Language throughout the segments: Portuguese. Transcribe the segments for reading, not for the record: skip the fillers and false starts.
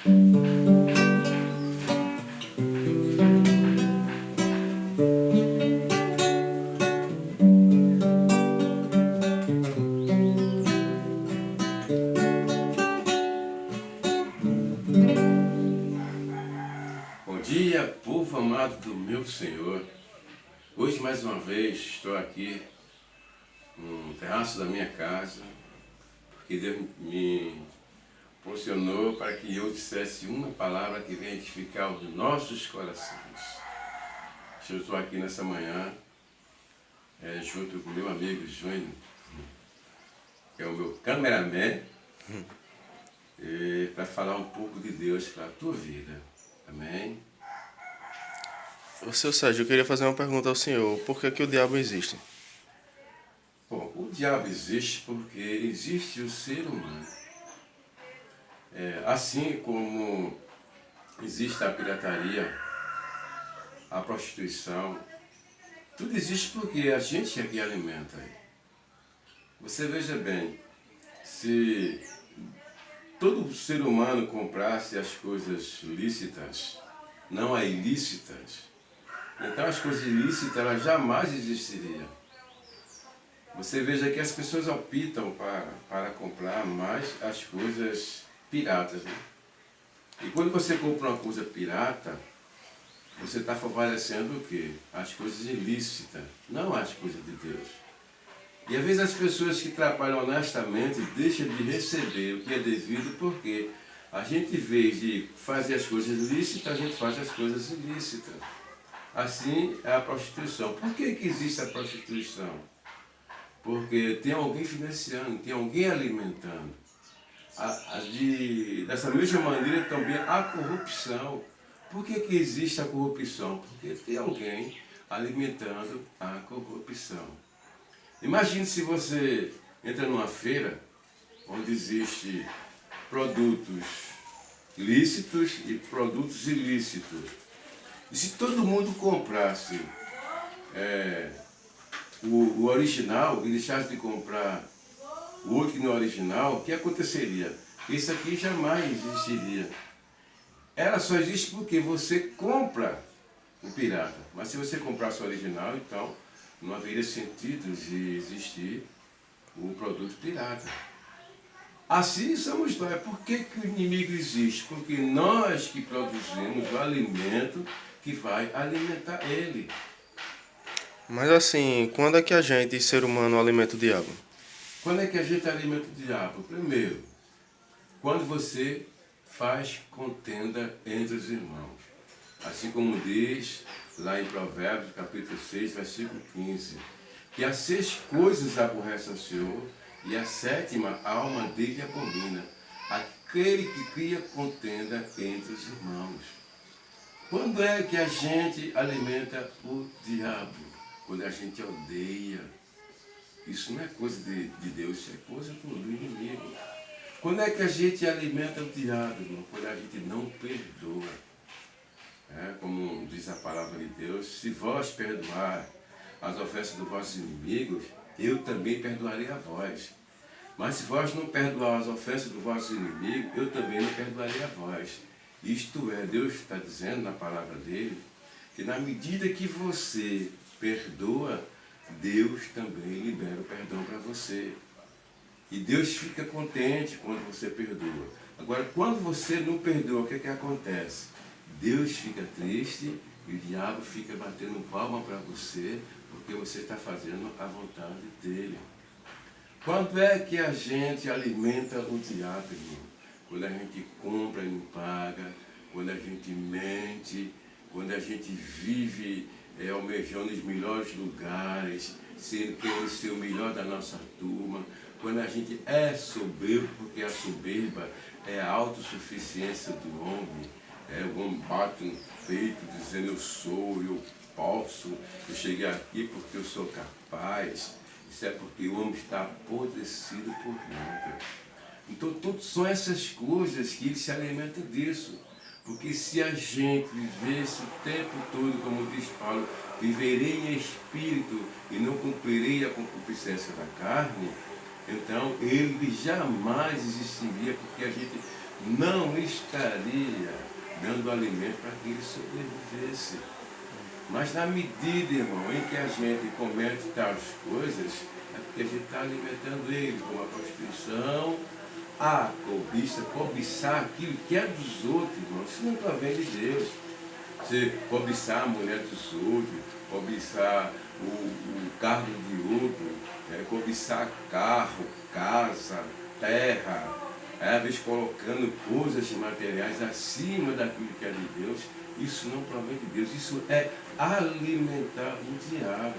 Bom dia, povo amado do meu Senhor. Hoje, mais uma vez, estou aqui no terraço da minha casa, porque Deus me posicionou para que eu dissesse uma palavra que venha edificar os nossos corações. Eu estou aqui nessa manhã, junto com meu amigo Júnior, que é o meu cameraman, para falar um pouco de Deus para a tua vida. Amém? Ô, seu Sérgio, eu queria fazer uma pergunta ao senhor. Por que o diabo existe? Bom, o diabo existe porque existe o ser humano. Assim como existe a pirataria, a prostituição, tudo existe porque a gente é que alimenta. Você veja bem, se todo ser humano comprasse as coisas lícitas, não as ilícitas, então as coisas ilícitas elas jamais existiriam. Você veja que as pessoas optam para comprar mais as coisas piratas, né? E quando você compra uma coisa pirata, você está favorecendo o quê? As coisas ilícitas, não as coisas de Deus. E às vezes as pessoas que trabalham honestamente deixam de receber o que é devido porque a gente, em vez de fazer as coisas lícitas, a gente faz as coisas ilícitas. Assim é a prostituição. Por que existe a prostituição? Porque tem alguém financiando, tem alguém alimentando. Dessa mesma maneira também a corrupção. Por que existe a corrupção? Porque tem alguém alimentando a corrupção. Imagine se você entra numa feira onde existe produtos lícitos e produtos ilícitos. E se todo mundo comprasse o original e deixasse de comprar o outro que não é original, o que aconteceria? Isso aqui jamais existiria. Ela só existe porque você compra o pirata. Mas se você comprasse o original, então não haveria sentido de existir o produto pirata. Assim somos nós. Por que o inimigo existe? Porque nós que produzimos o alimento que vai alimentar ele. Mas assim, quando é que a gente, ser humano, alimenta o diabo? Quando é que a gente alimenta o diabo? Primeiro, quando você faz contenda entre os irmãos. Assim como diz lá em Provérbios, capítulo 6, versículo 15, que as 6 coisas aborrece ao Senhor, e a 7ª alma dele abomina, aquele que cria contenda entre os irmãos. Quando é que a gente alimenta o diabo? Quando a gente odeia. Isso não é coisa de Deus, isso é coisa do inimigo. Quando é que a gente alimenta o diabo, irmão? Quando a gente não perdoa. Como diz a palavra de Deus, se vós perdoar as ofensas dos vossos inimigos, eu também perdoarei a vós. Mas se vós não perdoar as ofensas dos vossos inimigos, eu também não perdoarei a vós. Isto é, Deus está dizendo na palavra dele, que na medida que você perdoa, Deus também libera o perdão para você. E Deus fica contente quando você perdoa. Agora, quando você não perdoa, o que acontece? Deus fica triste e o diabo fica batendo palma para você, porque você está fazendo a vontade dele. Quando é que a gente alimenta o diabo, irmão? Quando a gente compra e não paga, quando a gente mente, quando a gente vive almejando os melhores lugares, sendo que eu ser o melhor da nossa turma, quando a gente é soberbo, porque a soberba é a autossuficiência do homem. O homem bate no peito dizendo eu sou, eu posso, eu cheguei aqui porque eu sou capaz. Isso é porque o homem está apodrecido por dentro. Então, tudo são essas coisas que ele se alimenta disso. Porque se a gente vivesse o tempo todo, como diz Paulo, viverei em espírito e não cumprirei a concupiscência da carne, então ele jamais existiria, porque a gente não estaria dando alimento para que ele sobrevivesse. Mas na medida, irmão, em que a gente comete tais coisas, é porque a gente está alimentando ele, como a prostituição, a cobiça, cobiçar aquilo que é dos outros, irmão. Isso não provém de Deus. Você cobiçar a mulher dos outros, cobiçar o cargo de outro, cobiçar carro, casa, terra, às vezes colocando coisas materiais acima daquilo que é de Deus, isso não provém de Deus, isso é alimentar o diabo.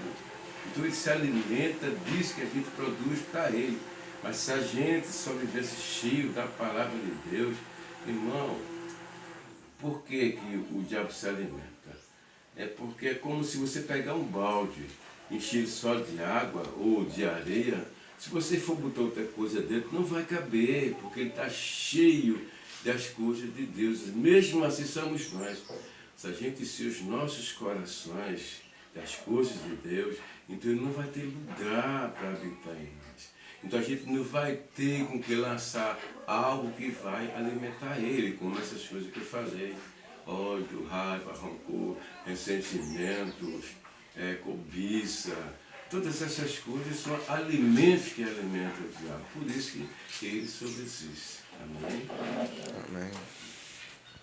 Então ele se alimenta disso que a gente produz para ele. Mas se a gente só vivesse cheio da palavra de Deus, irmão, por que o diabo se alimenta? É porque é como se você pegar um balde, encher só de água ou de areia, se você for botar outra coisa dentro, não vai caber, porque ele está cheio das coisas de Deus. Mesmo assim somos nós. Se a gente encher os nossos corações das coisas de Deus, então ele não vai ter lugar para habitar em nós. Então a gente não vai ter com que lançar algo que vai alimentar ele, como essas coisas que eu falei. Ódio, raiva, rancor, ressentimentos, cobiça. Todas essas coisas são alimentos que alimentam o diabo. Por isso que ele subsiste. Amém? Amém.